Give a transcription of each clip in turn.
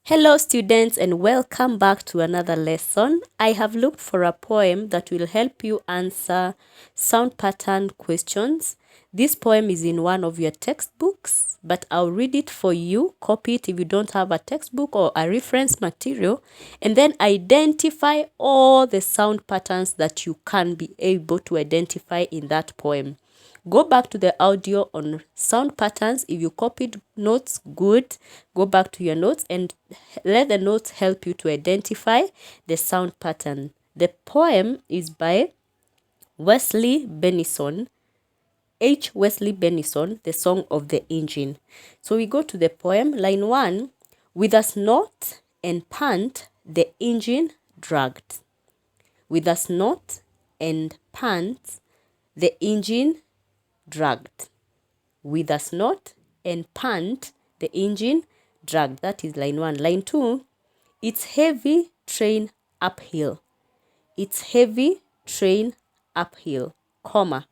Hello students and welcome back to another lesson. I have looked for a poem that will help you answer sound pattern questions. This poem is in one of your textbooks, but I'll read it for you, copy it if you don't have a textbook or a reference material, and then identify all the sound patterns that you can be able to identify in that poem. Go back to the audio on sound patterns. If you copied notes, good. Go back to your notes and let the notes help you to identify the sound pattern. The poem is by Wesley Benison, H. Wesley Benison, The Song of the Engine. So we go to the poem, line 1. With a snort and pant, the engine dragged. With a snort and pant, the engine dragged. With a snort and pant, the engine dragged. That is line 1. Line 2, it's heavy train uphill. It's heavy train uphill, comma.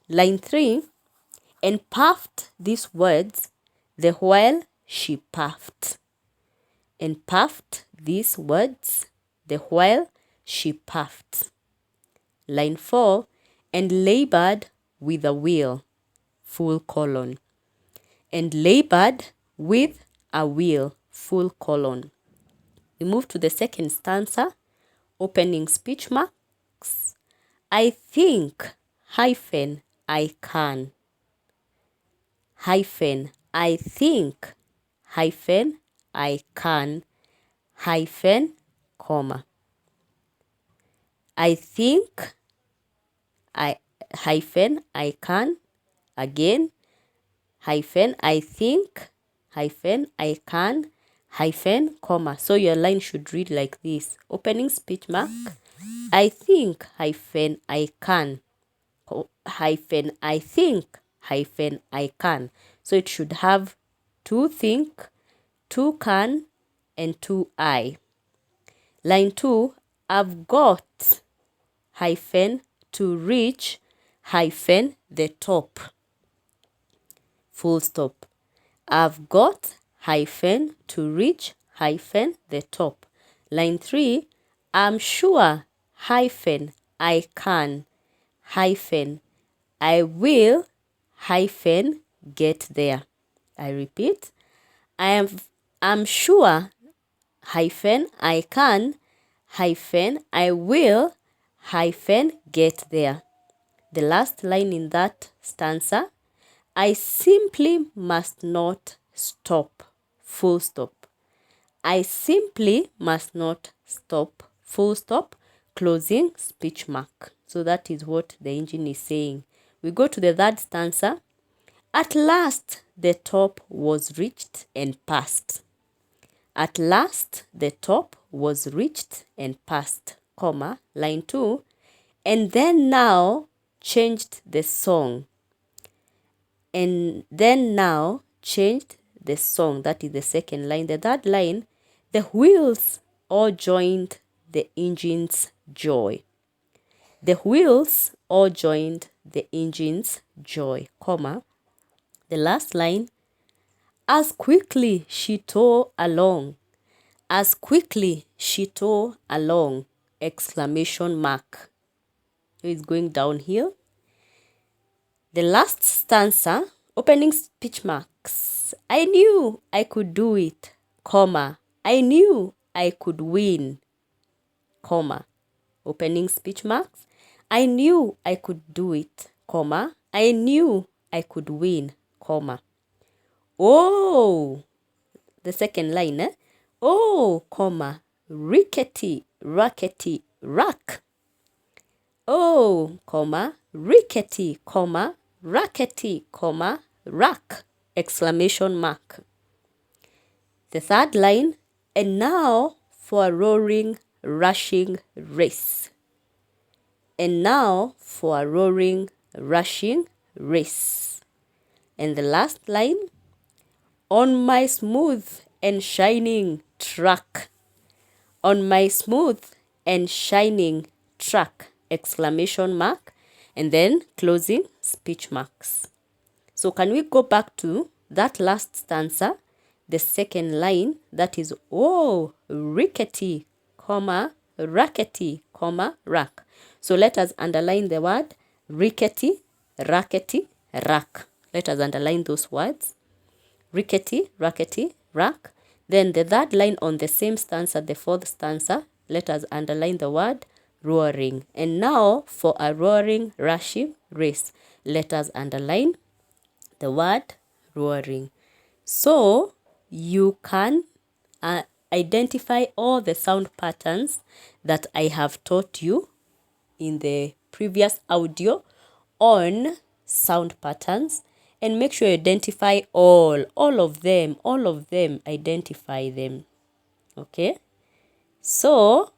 Line 3, and puffed these words the while she puffed. And puffed these words the while she puffed. Line 4, and labored with a will, full colon. And labored with a will, full colon. We move to the second stanza, opening speech marks. I think, hyphen, I can. Hyphen, I think, hyphen, I can, hyphen, comma. I think, hyphen, I can, again, hyphen, I think, hyphen, I can, hyphen, comma. So your line should read like this. Opening speech mark, I think, hyphen, I can, hyphen, I think, hyphen, I can. So it should have to think, to can, and to I. Line 2, I've got, hyphen, to reach, hyphen, the top. Full stop. I've got, hyphen, to reach, hyphen, the top. Line 3, I'm sure, hyphen, I can, hyphen, I will, hyphen, get there. I repeat, I'm sure, hyphen, I can, hyphen, I will, hyphen, get there. The last line in that stanza, I simply must not stop, full stop. I simply must not stop, full stop, closing speech mark. So that is what the engine is saying. We go to the third stanza. At last the top was reached and passed. At last the top was reached and passed, comma, line 2. And then now changed the song. And then now changed the song. That is the second line. The third line, the wheels all joined the engine's joy. The wheels all joined the engine's joy, comma. The last line, as quickly she tore along. As quickly she tore along, exclamation mark. So it's going downhill. The last stanza, opening speech marks. I knew I could do it, comma. I knew I could win, comma. Opening speech marks. I knew I could do it, comma. I knew I could win, comma. Oh, the second line, eh? Oh, comma. Rickety, rackety, rack. Oh, comma. Rickety, comma. Rackety, comma. Rack, exclamation mark. The third line, and now for a roaring, rushing race. And now for a roaring, rushing race. And the last line, on my smooth and shining track. On my smooth and shining track, exclamation mark. And then closing speech marks. So can we go back to that last stanza? the second line, that is rickety, comma, rackety, comma, rack. So let us underline the word rickety, rackety, rack. Let us underline those words. Rickety, rackety, rack. Then the third line on the same stanza, the fourth stanza, let us underline the word roaring. And now for a roaring, rushing race, let us underline the word roaring. So you can identify all the sound patterns that I have taught you in the previous audio on sound patterns, and make sure you identify all of them, identify them. Okay, so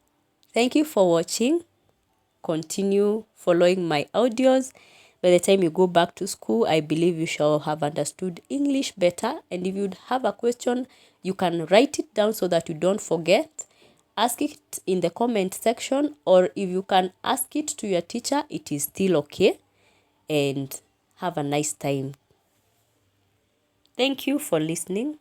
thank you for watching. Continue following my audios. By the time you go back to school, I believe you shall have understood English better. And if you have a question, you can write it down so that you don't forget. Ask it in the comment section, or if you can ask it to your teacher, it is still okay. And have a nice time. Thank you for listening.